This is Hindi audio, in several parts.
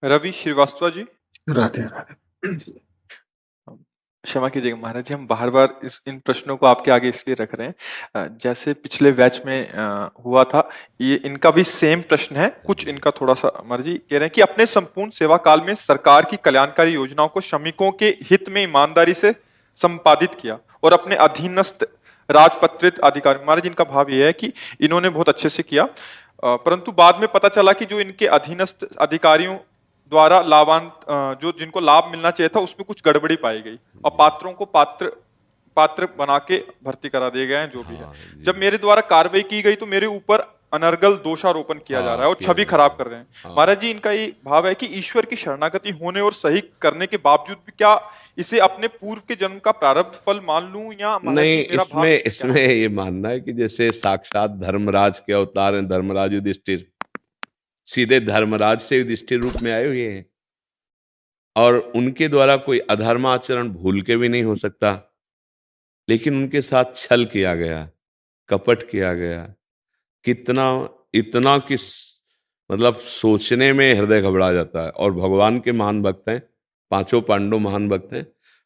रवि श्रीवास्तव जी। राधे राधे। क्षमा कीजिएगा महाराज जी, हम बार-बार इस इन प्रश्नों को आपके आगे इसलिए रख रहे हैं जैसे पिछले बैच में हुआ था, ये इनका भी सेम प्रश्न है। कुछ इनका थोड़ा-सा महाराज जी कह रहे हैं कि अपने संपूर्ण सेवा काल में सरकार की कल्याणकारी योजनाओं को श्रमिकों के हित में ईमानदारी से संपादित किया और अपने अधीनस्थ राजपत्रित अधिकारी, महाराज जी इनका भाव ये है कि इन्होंने बहुत अच्छे से किया, परंतु बाद में पता चला कि जो इनके अधीनस्थ अधिकारियों द्वारा जो जिनको लाभ मिलना चाहिए था उसमें कुछ गड़बड़ी पाई गई और पात्रों को पात्र पात्र बना के भर्ती करा दिए गए हैं, जो भी है। हाँ जी। जब मेरे द्वारा कार्रवाई की गई तो मेरे ऊपर अनर्गल दोषारोपण किया जा रहा है और किया छवि जा खराब रहा कर रहे हैं। हाँ। महाराज जी इनका ये भाव है कि ईश्वर की शरणागति होने और सही करने के बावजूद भी क्या इसे अपने पूर्व के जन्म का प्रारब्ध फल मान लूं, या महाराज नहीं, जी मेरा भाव इसमें क्या इसमें है? ये मानना है कि जैसे साक्षात धर्मराज के अवतार हैं, धर्मराज युधिष्ठिर सीधे धर्मराज से युधिष्ठिर रूप में आए हुए हैं और उनके द्वारा कोई अधर्माचरण भूल के भी नहीं हो सकता, लेकिन उनके साथ छल किया गया, कपट किया गया। कितना, इतना किस, मतलब सोचने में हृदय घबरा जाता है। और भगवान के महान भक्त हैं, पांचों पांडव महान भक्त हैं।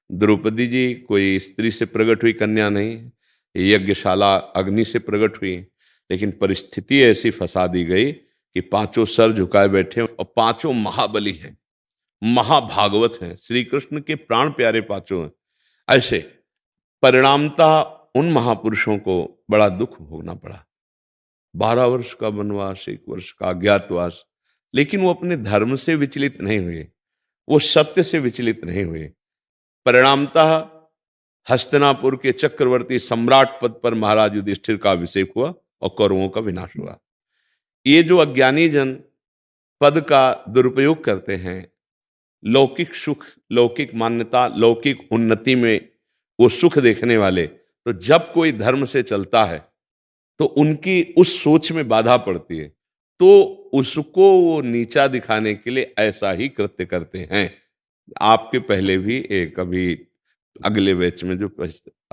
द्रौपदी जी कोई स्त्री से प्रकट हुई कन्या नहीं, यज्ञशाला अग्नि से प्रकट हुई, लेकिन परिस्थिति ऐसी फंसा दी गई कि पांचों सर झुकाए बैठे और पांचों महाबली हैं, महाभागवत हैं, श्री कृष्ण के प्राण प्यारे पांचों हैं। ऐसे परिणामतः उन महापुरुषों को बड़ा दुख भोगना पड़ा। 12 वर्ष का वनवास, 1 वर्ष का अज्ञातवास, लेकिन वो अपने धर्म से विचलित नहीं हुए, वो सत्य से विचलित नहीं हुए। परिणामतः हस्तिनापुर के चक्रवर्ती सम्राट पद पर महाराज युधिष्ठिर का अभिषेक हुआ और कौरवों का विनाश हुआ। ये जो अज्ञानी जन पद का दुरुपयोग करते हैं, लौकिक सुख, लौकिक मान्यता, लौकिक उन्नति में वो सुख देखने वाले, तो जब कोई धर्म से चलता है तो उनकी उस सोच में बाधा पड़ती है, तो उसको वो नीचा दिखाने के लिए ऐसा ही कृत्य करते हैं। आपके पहले भी एक अभी अगले बैच में जो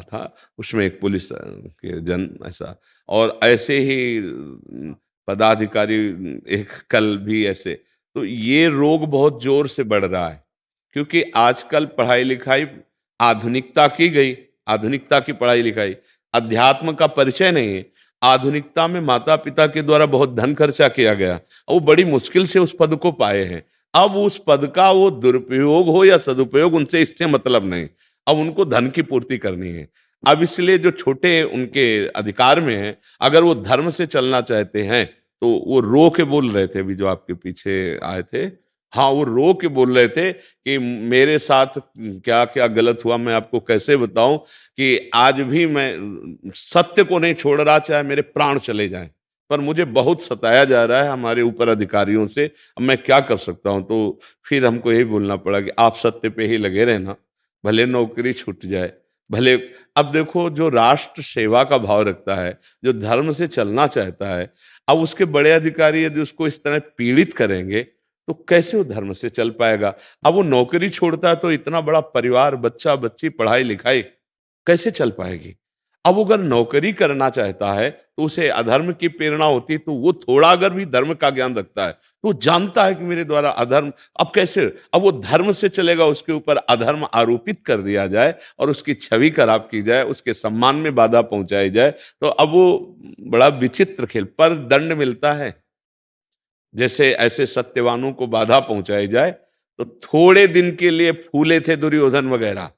था उसमें एक पुलिस के जन ऐसा, और ऐसे ही पदाधिकारी एक कल भी ऐसे। तो ये रोग बहुत जोर से बढ़ रहा है, क्योंकि आजकल पढ़ाई लिखाई आधुनिकता की गई, आधुनिकता की पढ़ाई लिखाई, अध्यात्म का परिचय नहीं है। आधुनिकता में माता पिता के द्वारा बहुत धन खर्चा किया गया, वो बड़ी मुश्किल से उस पद को पाए हैं। अब उस पद का वो दुरुपयोग हो या सदुपयोग, उनसे इससे मतलब नहीं, अब उनको धन की पूर्ति करनी है। अब इसलिए जो छोटे उनके अधिकार में हैं, अगर वो धर्म से चलना चाहते हैं तो वो रो के बोल रहे थे, अभी जो आपके पीछे आए थे, हाँ वो रो के बोल रहे थे कि मेरे साथ क्या क्या गलत हुआ, मैं आपको कैसे बताऊं कि आज भी मैं सत्य को नहीं छोड़ रहा, चाहे मेरे प्राण चले जाएं, पर मुझे बहुत सताया जा रहा है हमारे ऊपर अधिकारियों से। अब मैं क्या कर सकता हूं? तो फिर हमको यही बोलना पड़ा कि आप सत्य पे ही लगे रहना, भले नौकरी छूट जाए, भले। अब देखो, जो राष्ट्र सेवा का भाव रखता है, जो धर्म से चलना चाहता है, अब उसके बड़े अधिकारी यदि उसको इस तरह पीड़ित करेंगे तो कैसे वो धर्म से चल पाएगा? अब वो नौकरी छोड़ता है तो इतना बड़ा परिवार, बच्चा बच्ची, पढ़ाई लिखाई कैसे चल पाएगी? अब वो अगर नौकरी करना चाहता है तो उसे अधर्म की प्रेरणा होती है, तो वो थोड़ा अगर भी धर्म का ज्ञान रखता है तो वो जानता है कि मेरे द्वारा अधर्म, अब कैसे, अब वो धर्म से चलेगा, उसके ऊपर अधर्म आरोपित कर दिया जाए और उसकी छवि खराब की जाए, उसके सम्मान में बाधा पहुंचाई जाए, तो अब वो बड़ा विचित्र खेल पर दंड मिलता है। जैसे ऐसे सत्यवानों को बाधा पहुंचाई जाए, तो थोड़े दिन के लिए फूले थे दुर्योधन वगैरह,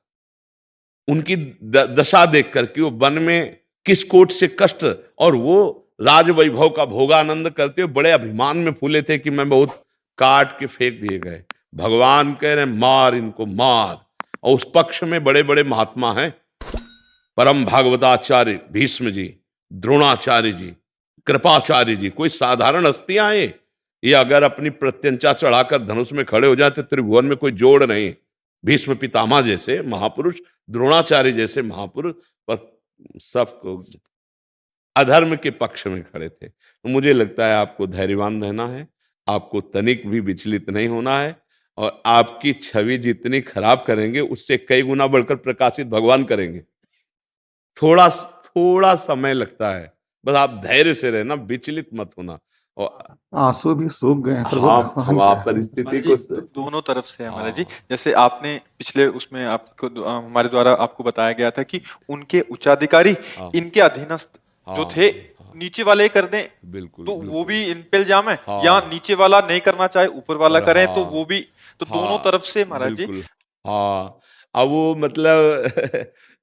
उनकी दशा देख कर कि वो वन में किस कोट से कष्ट, और वो राज वैभव का भोगानंद करते हुए बड़े अभिमान में फूले थे कि मैं बहुत, काट के फेंक दिए गए। भगवान कह रहे मार इनको, मार। और उस पक्ष में बड़े बड़े महात्मा हैं, परम भागवताचार्य भीष्म जी, द्रोणाचार्य जी, कृपाचार्य जी, कोई साधारण हस्तियां हैं ये अगर अपनी प्रत्यंचा चढ़ाकर धनुष में खड़े हो जाते, त्रिभुवन में कोई जोड़ नहीं। भीष्म पितामह जैसे महापुरुष, द्रोणाचार्य जैसे महापुरुष, पर सबको अधर्म के पक्ष में खड़े थे। तो मुझे लगता है आपको धैर्यवान रहना है, आपको तनिक भी विचलित नहीं होना है, और आपकी छवि जितनी खराब करेंगे उससे कई गुना बढ़कर प्रकाशित भगवान करेंगे। थोड़ा थोड़ा समय लगता है, बस आप धैर्य से रहना, विचलित मत होना। और आंसू भी सूख गए हैं प्रभु हाँ भगवान वहाँ का। परिस्थिति महाराज को जी, दोनों तरफ से है महाराज जी। हाँ जैसे आपने पिछले उसमें आपको हमारे द्वारा आपको बताया गया था कि उनके उच्चाधिकारी हाँ इनके अधीनस्थ जो थे हाँ हाँ नीचे वाले कर दें बिल्कुल तो वो बिल्कुल भी इन पे इल्जाम है, या हाँ नीचे वाला नहीं करना चाहे ऊपर वाला और करे तो वो हाँ भी, तो दोनों हाँ तरफ से महाराज जी। बिल्कुल हाँ। अब वो मतलब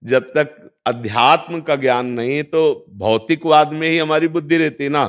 जब तक अध्यात्म का ज्ञान नहीं है तो भौतिकवाद में ही हमारी बुद्धि रहती है ना,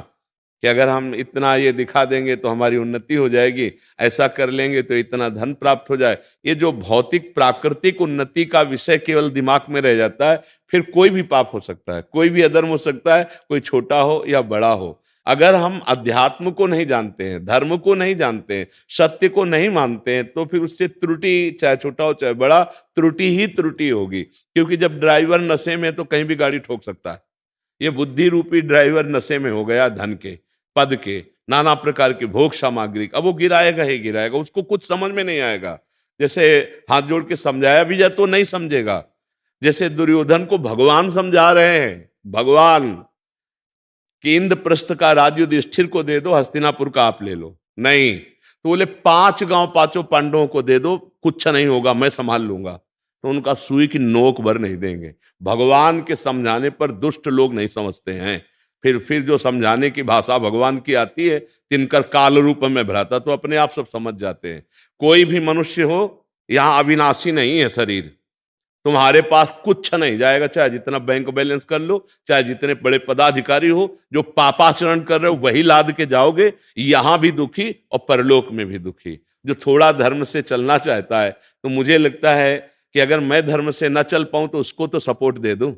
कि अगर हम इतना ये दिखा देंगे तो हमारी उन्नति हो जाएगी, ऐसा कर लेंगे तो इतना धन प्राप्त हो जाए। ये जो भौतिक प्राकृतिक उन्नति का विषय केवल दिमाग में रह जाता है, फिर कोई भी पाप हो सकता है, कोई भी अधर्म हो सकता है, कोई छोटा हो या बड़ा हो। अगर हम अध्यात्म को नहीं जानते हैं, धर्म को नहीं जानते हैं, सत्य को नहीं मानते हैं, तो फिर उससे त्रुटि चाहे छोटा हो चाहे बड़ा, त्रुटि ही त्रुटि होगी। क्योंकि जब ड्राइवर नशे में है तो कहीं भी गाड़ी ठोक सकता है। ये बुद्धि रूपी ड्राइवर नशे में हो गया, धन के, पद के, नाना प्रकार की भोग सामग्री, अब वो गिराएगा ही गिराएगा, उसको कुछ समझ में नहीं आएगा। जैसे हाथ जोड़ के समझाया भी जाए तो नहीं समझेगा। जैसे दुर्योधन को भगवान समझा रहे हैं, भगवान कि इंद्रप्रस्थ का राज्य युधिष्ठिर को दे दो, हस्तिनापुर का आप ले लो। नहीं, तो बोले 5 गांव पांचों पांडवों को दे दो, कुछ नहीं होगा, मैं संभाल लूंगा। तो उनका सुई की नोक भर नहीं देंगे। भगवान के समझाने पर दुष्ट लोग नहीं समझते हैं। फिर जो समझाने की भाषा भगवान की आती है, तिनकर काल रूप में भ्राता, तो अपने आप सब समझ जाते हैं। कोई भी मनुष्य हो, यहाँ अविनाशी नहीं है शरीर। तुम्हारे पास कुछ नहीं जाएगा, चाहे जितना बैंक बैलेंस कर लो, चाहे जितने बड़े पदाधिकारी हो, जो पापाचरण कर रहे हो वही लाद के जाओगे, यहां भी दुखी और परलोक में भी दुखी। जो थोड़ा धर्म से चलना चाहता है, तो मुझे लगता है कि अगर मैं धर्म से न चल पाऊं तो उसको तो सपोर्ट दे दूं,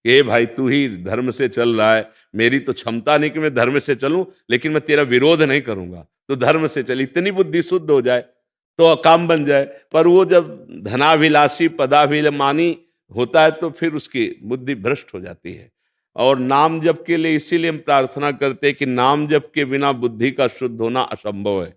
ये भाई तू ही धर्म से चल रहा है, मेरी तो क्षमता नहीं कि मैं धर्म से चलूं, लेकिन मैं तेरा विरोध नहीं करूंगा, तो धर्म से चल, इतनी बुद्धि शुद्ध हो जाए तो काम बन जाए। पर वो जब धनाभिलाषी पदाभिमानी होता है तो फिर उसकी बुद्धि भ्रष्ट हो जाती है। और नाम जप के लिए इसीलिए हम प्रार्थना करते हैं कि नाम जप के बिना बुद्धि का शुद्ध होना असंभव है।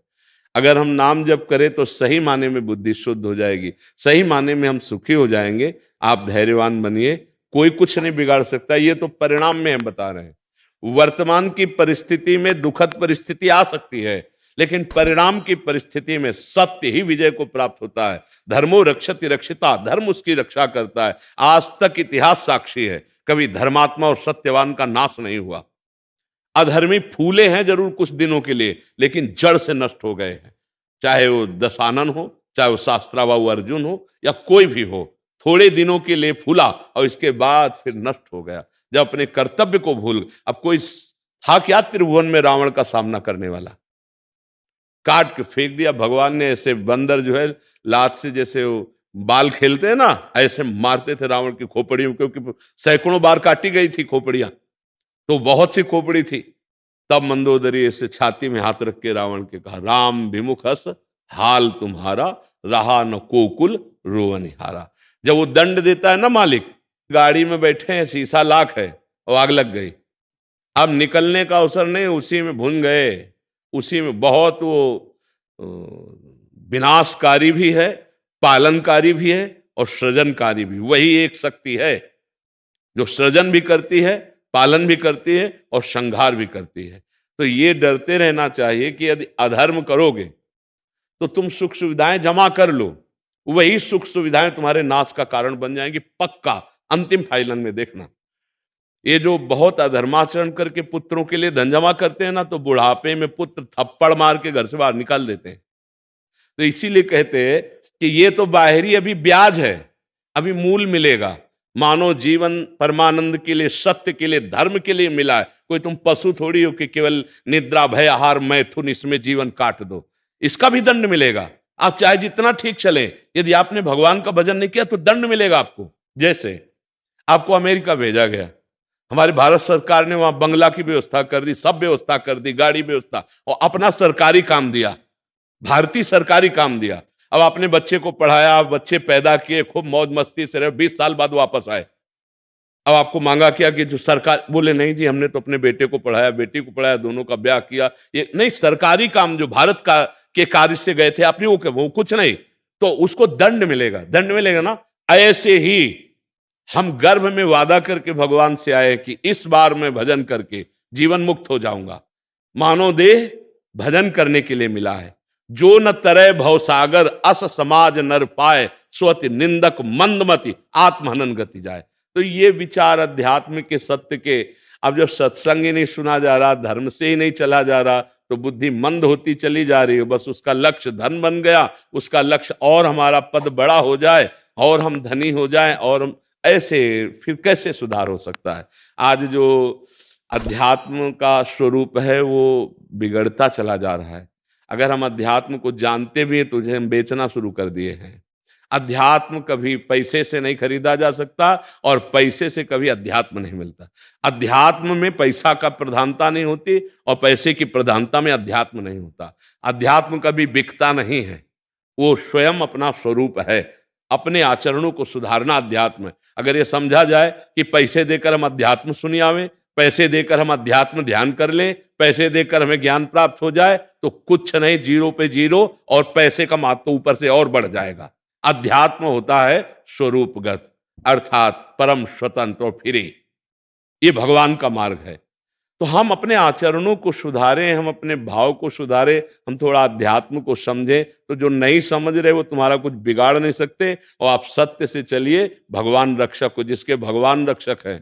अगर हम नाम जप करें तो सही माने में बुद्धि शुद्ध हो जाएगी, सही माने में हम सुखी हो जाएंगे। आप धैर्यवान बनिए, कोई कुछ नहीं बिगाड़ सकता। ये तो परिणाम में हम बता रहे हैं। वर्तमान की परिस्थिति में दुखद परिस्थिति आ सकती है, लेकिन परिणाम की परिस्थिति में सत्य ही विजय को प्राप्त होता है। धर्मो रक्षति रक्षिता, धर्म उसकी रक्षा करता है। आज तक इतिहास साक्षी है, कभी धर्मात्मा और सत्यवान का नाश नहीं हुआ। अधर्मी फूले हैं जरूर कुछ दिनों के लिए, लेकिन जड़ से नष्ट हो गए हैं। चाहे वो दशानन हो, चाहे वो शास्त्राबाहु अर्जुन हो, या कोई भी हो, थोड़े दिनों के लिए फूला और इसके बाद फिर नष्ट हो गया, जब अपने कर्तव्य को भूल। अब कोई था क्या त्रिभुवन में रावण का सामना करने वाला? काट के फेंक दिया भगवान ने। ऐसे बंदर जो है लात से जैसे वो बाल खेलते हैं ना, ऐसे मारते थे रावण की खोपड़ियों, क्योंकि सैकड़ों बार काटी गई थी खोपड़ियां, तो बहुत सी खोपड़ी थी। तब मंदोदरी ऐसे छाती में हाथ रख के रावण के कहा, राम विमुख हस हाल तुम्हारा, रहा न कोकुल रोवनिहारा। जब वो दंड देता है ना मालिक, गाड़ी में बैठे हैं, शीशा लाख है और आग लग गई, अब निकलने का अवसर नहीं, उसी में भुन गए। उसी में बहुत वो विनाशकारी भी है, पालनकारी भी है और सृजनकारी भी। वही एक शक्ति है जो सृजन भी करती है, पालन भी करती है और संहार भी करती है। तो ये डरते रहना चाहिए कि यदि अधर्म करोगे तो तुम सुख सुविधाएं जमा कर लो, वही सुख सुविधाएं तुम्हारे नाश का कारण बन जाएंगी, पक्का। अंतिम फाइनल में देखना, ये जो बहुत अधर्माचरण करके पुत्रों के लिए धन जमा करते हैं ना, तो बुढ़ापे में पुत्र थप्पड़ मार के घर से बाहर निकाल देते हैं। तो इसीलिए कहते हैं कि ये तो बाहरी अभी ब्याज है, अभी मूल मिलेगा। मानव जीवन परमानंद के लिए, सत्य के लिए, धर्म के लिए मिला है। कोई तुम पशु थोड़ी हो कि केवल निद्रा भय आहार मैथुन इसमें जीवन काट दो। इसका भी दंड मिलेगा। आप चाहे जितना ठीक चले, यदि आपने भगवान का भजन नहीं किया तो दंड मिलेगा आपको। जैसे आपको अमेरिका भेजा गया, हमारी भारत सरकार ने वहां बंगला की व्यवस्था कर दी, सब व्यवस्था कर दी, गाड़ी व्यवस्था, और अपना सरकारी काम दिया, भारतीय सरकारी काम दिया। अब आपने बच्चे को पढ़ाया, बच्चे पैदा किए, खूब मौज मस्ती से रहे, 20 साल बाद वापस आए। अब आपको मांगा क्या कि जो सरकार, बोले नहीं जी हमने तो अपने बेटे को पढ़ाया, बेटी को पढ़ाया, दोनों का ब्याह किया। ये नहीं, सरकारी काम जो भारत का के कार्य से गए थे आपने, वो कुछ नहीं, तो उसको दंड मिलेगा। दंड मिलेगा ना। ऐसे ही हम गर्भ में वादा करके भगवान से आए कि इस बार मैं भजन करके जीवन मुक्त हो जाऊंगा। मानव देह भजन करने के लिए मिला है। जो न तरय भवसागर अस समाज नर पाए, स्वति निंदक मंदमति आत्महनन गति जाए। तो ये विचार अध्यात्म के सत्य के, अब जब सत्संग ही नहीं सुना जा रहा, धर्म से ही नहीं चला जा रहा, तो बुद्धि मंद होती चली जा रही है। बस उसका लक्ष्य धन बन गया, उसका लक्ष्य और हमारा पद बड़ा हो जाए और हम धनी हो जाए, और हम ऐसे फिर कैसे सुधार हो सकता है। आज जो अध्यात्म का स्वरूप है वो बिगड़ता चला जा रहा है। अगर हम अध्यात्म को जानते भी हैं तो उसे हम बेचना शुरू कर दिए हैं। अध्यात्म कभी पैसे से नहीं खरीदा जा सकता और पैसे से कभी अध्यात्म नहीं मिलता। अध्यात्म में पैसा का प्रधानता नहीं होती और पैसे की प्रधानता में अध्यात्म नहीं होता। अध्यात्म कभी बिकता नहीं है, वो स्वयं अपना स्वरूप है। अपने आचरणों को सुधारना अध्यात्म है। अगर ये समझा जाए कि पैसे देकर हम अध्यात्म सुनियावें, पैसे देकर हम अध्यात्म ध्यान कर लें, पैसे देकर हमें ज्ञान प्राप्त हो जाए, तो कुछ नहीं, जीरो पे जीरो, और पैसे का महत्व ऊपर से और बढ़ जाएगा। अध्यात्म होता है स्वरूपगत, अर्थात परम स्वतंत्र और फ्री। ये भगवान का मार्ग है। तो हम अपने आचरणों को सुधारें, हम अपने भाव को सुधारें, हम थोड़ा अध्यात्म को समझें, तो जो नहीं समझ रहे वो तुम्हारा कुछ बिगाड़ नहीं सकते। और आप सत्य से चलिए, भगवान रक्षक को, जिसके भगवान रक्षक हैं,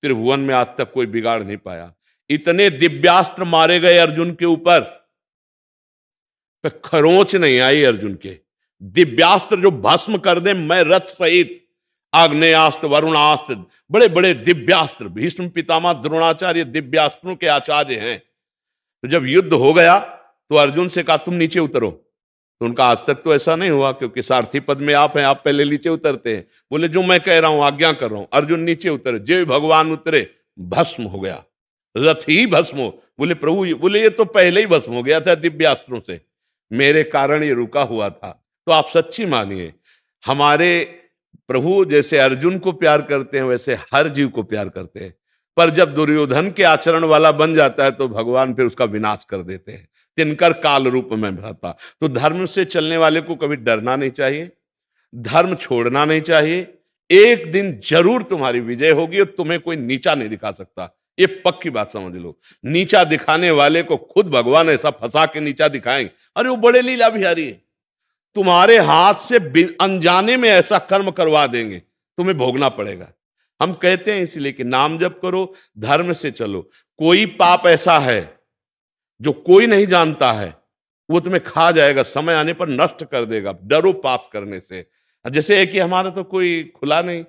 त्रिभुवन में आज तक कोई बिगाड़ नहीं पाया। इतने दिव्यास्त्र मारे गए अर्जुन के ऊपर, खरोंच नहीं आई अर्जुन के। दिव्यास्त्र जो भस्म कर दे, मैं रथ सहित, आग्नेयास्त्र, वरुणास्त्र, बड़े बड़े दिव्यास्त्र। भीष्म पितामह द्रोणाचार्य दिव्यास्त्रों के आचार्य हैं। तो जब युद्ध हो गया तो अर्जुन से कहा तुम नीचे उतरो, तो उनका आज तक तो ऐसा नहीं हुआ, क्योंकि सारथी पद में आप हैं, आप पहले नीचे उतरते हैं। बोले जो मैं कह रहा हूं आज्ञा कर रहा हूं। अर्जुन नीचे उतरे, जय भगवान उतरे, भस्म हो गया, रथ ही भस्म हो। बोले प्रभु, बोले ये तो पहले ही भस्म हो गया था दिव्यास्त्रों से, मेरे कारण ये रुका हुआ था। तो आप सच्ची मानिए, हमारे प्रभु जैसे अर्जुन को प्यार करते हैं वैसे हर जीव को प्यार करते हैं। पर जब दुर्योधन के आचरण वाला बन जाता है तो भगवान फिर उसका विनाश कर देते हैं। तिनकर काल रूप में भरता। तो धर्म से चलने वाले को कभी डरना नहीं चाहिए, धर्म छोड़ना नहीं चाहिए। एक दिन जरूर तुम्हारी विजय होगी और तुम्हें कोई नीचा नहीं दिखा सकता, ये पक्की बात समझ लो। नीचा दिखाने वाले को खुद भगवान ऐसा फंसा के नीचा दिखाएंगे, अरे वो बड़े लीला बिहारी है, तुम्हारे हाथ से अनजाने में ऐसा कर्म करवा देंगे, तुम्हें भोगना पड़ेगा। हम कहते हैं इसलिए कि नाम जप करो, धर्म से चलो। कोई पाप ऐसा है जो कोई नहीं जानता है, वो तुम्हें खा जाएगा, समय आने पर नष्ट कर देगा। डरो पाप करने से। जैसे है कि हमारा तो कोई खुला नहीं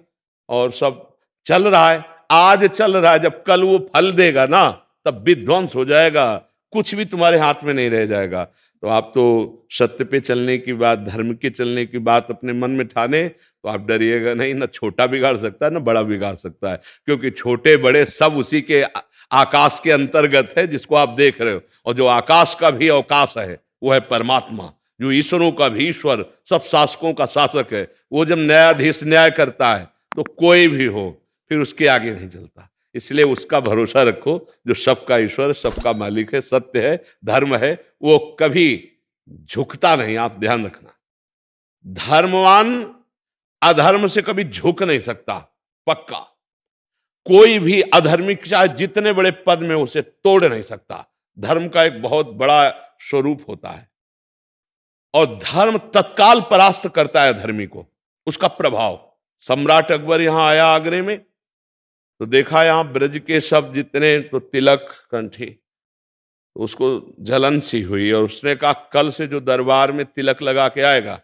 और सब चल रहा है, आज चल रहा है, जब कल वो फल देगा ना तब विध्वंस हो जाएगा, कुछ भी तुम्हारे हाथ में नहीं रह जाएगा। तो आप तो सत्य पे चलने की बात, धर्म के चलने की बात अपने मन में ठाने, तो आप डरिएगा नहीं, ना छोटा बिगाड़ सकता है ना बड़ा बिगाड़ सकता है, क्योंकि छोटे बड़े सब उसी के आकाश के अंतर्गत है जिसको आप देख रहे हो। और जो आकाश का भी अवकाश है वो है परमात्मा, जो ईश्वरों का भी ईश्वर, सब शासकों का शासक है। वो जब न्यायाधीश न्याय करता है तो कोई भी हो फिर उसके आगे नहीं चलता। इसलिए उसका भरोसा रखो, जो सबका ईश्वर, सबका मालिक है, सत्य है, धर्म है, वो कभी झुकता नहीं। आप ध्यान रखना, धर्मवान अधर्म से कभी झुक नहीं सकता, पक्का। कोई भी अधर्मिक चाहे जितने बड़े पद में, उसे तोड़ नहीं सकता। धर्म का एक बहुत बड़ा स्वरूप होता है और धर्म तत्काल परास्त करता है अधर्मी को, उसका प्रभाव। सम्राट अकबर यहां आया आगरे में, तो देखा यहां ब्रज के सब जितने, तो तिलक कंठी, तो उसको जलन सी हुई और उसने कहा कल से जो दरबार में तिलक लगा के आएगा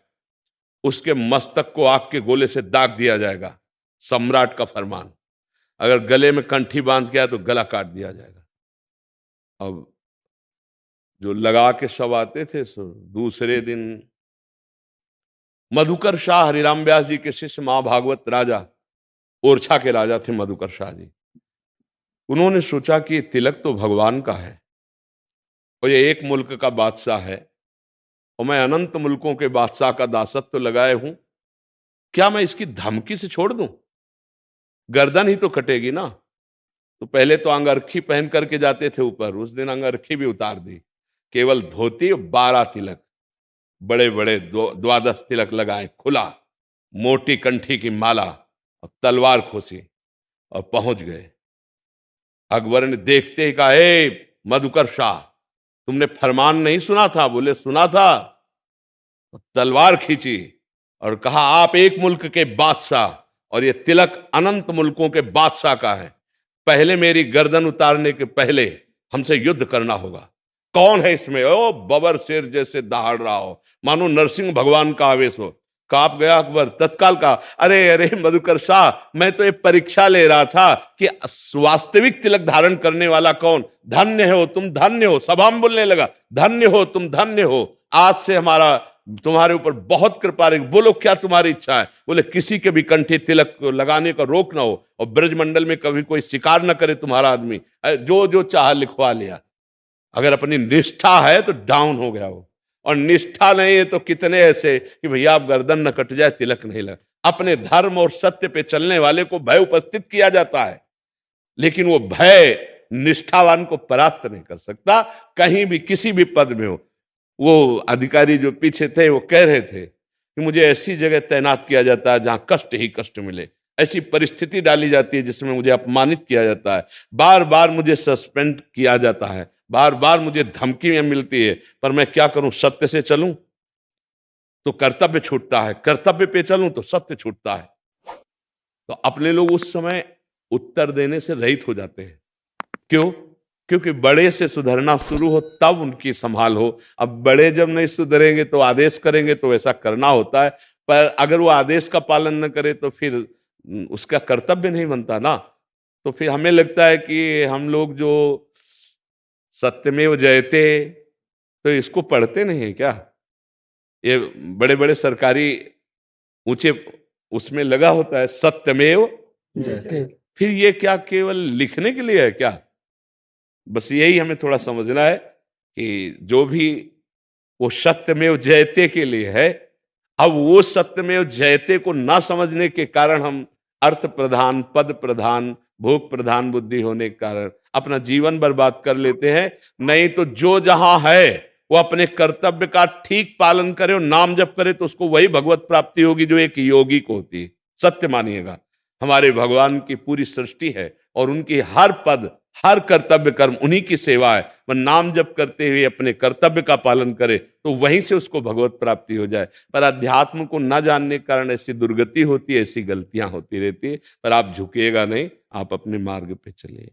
उसके मस्तक को आग के गोले से दाग दिया जाएगा। सम्राट का फरमान। अगर गले में कंठी बांध के आया तो गला काट दिया जाएगा। अब जो लगा के सब आते थे, सो दूसरे दिन मधुकर शाह, हरिराम व्यास जी के शिष्य, महाभागवत राजा, ओरछा के राजा थे मधुकर शाह जी। उन्होंने सोचा कि तिलक तो भगवान का है और ये एक मुल्क का बादशाह है और मैं अनंत मुल्कों के बादशाह का दासत्व लगाए हूं, क्या मैं इसकी धमकी से छोड़ दूं? गर्दन ही तो कटेगी ना। तो पहले तो अंगरखी पहन करके जाते थे ऊपर, उस दिन अंगरखी भी उतार दी, केवल धोती, 12 तिलक, बड़े बड़े 12 तिलक लगाए, खुला, मोटी कंठी की माला और तलवार खोसी और पहुंच गए। अकबर ने देखते ही कहा, ए मधुकर शाह, तुमने फरमान नहीं सुना था? बोले सुना था। तलवार खींची और कहा आप एक मुल्क के बादशाह और ये तिलक अनंत मुल्कों के बादशाह का है, पहले मेरी गर्दन उतारने के पहले हमसे युद्ध करना होगा। कौन है इसमें? ओ बबर शेर जैसे दहाड़ रहा हो, मानो नरसिंह भगवान का आवेश हो। कांप गया अकबर, तत्काल कहा अरे अरे मधुकर शाह, मैं तो ये परीक्षा ले रहा था कि वास्तविक तिलक धारण करने वाला कौन। धन्य हो तुम, धन्य हो। सभा में बोलने लगा धन्य हो तुम, धन्य हो। आज से हमारा तुम्हारे ऊपर बहुत कृपा रही। बोलो क्या तुम्हारी इच्छा है? बोले किसी के भी कंठे तिलक लगाने का रोक ना हो और ब्रजमंडल में कभी कोई शिकार ना करे तुम्हारा आदमी। जो जो चाह लिखवा लिया। अगर अपनी निष्ठा है तो डाउन हो गया वो, और निष्ठा नहीं है तो कितने ऐसे कि भैया आप गर्दन न कट जाए तिलक नहीं लग। अपने धर्म और सत्य पे चलने वाले को भय उपस्थित किया जाता है, लेकिन वो भय निष्ठावान को परास्त नहीं कर सकता, कहीं भी किसी भी पद में हो। वो अधिकारी जो पीछे थे वो कह रहे थे कि मुझे ऐसी जगह तैनात किया जाता है जहां कष्ट ही कष्ट मिले, ऐसी परिस्थिति डाली जाती है जिसमें मुझे अपमानित किया जाता है, बार बार मुझे सस्पेंड किया जाता है, बार बार मुझे धमकियां मिलती है, पर मैं क्या करूं? सत्य से चलूं तो कर्तव्य छूटता है, कर्तव्य पे चलूं तो सत्य छूटता है। तो अपने लोग उस समय उत्तर देने से रहित हो जाते हैं। क्यों? क्योंकि बड़े से सुधरना शुरू हो तब उनकी संभाल हो। अब बड़े जब नहीं सुधरेंगे तो आदेश करेंगे तो ऐसा करना होता है, पर अगर वो आदेश का पालन न करे तो फिर उसका कर्तव्य नहीं बनता ना। तो फिर हमें लगता है कि हम लोग जो सत्यमेव जयते तो इसको पढ़ते नहीं है क्या? ये बड़े बड़े सरकारी ऊंचे उसमें लगा होता है सत्यमेव, फिर ये क्या केवल लिखने के लिए है क्या? बस यही हमें थोड़ा समझना है कि जो भी वो सत्यमेव जयते के लिए है, अब वो सत्यमेव जयते को ना समझने के कारण हम अर्थ प्रधान, पद प्रधान, भोग प्रधान बुद्धि होने के कारण अपना जीवन बर्बाद कर लेते हैं। नहीं तो जो जहां है वो अपने कर्तव्य का ठीक पालन करे और नाम जप करे तो उसको वही भगवत प्राप्ति होगी जो एक योगी को होती है। सत्य मानिएगा, हमारे भगवान की पूरी सृष्टि है और उनकी हर पद, हर कर्तव्य कर्म उन्हीं की सेवा है। वह नाम जप करते हुए अपने कर्तव्य का पालन करे तो वहीं से उसको भगवत प्राप्ति हो जाए। पर अध्यात्म को न जानने के कारण ऐसी दुर्गति होती है, ऐसी गलतियां होती रहती है। पर आप झुकिएगा नहीं, आप अपने मार्ग पे चलिए।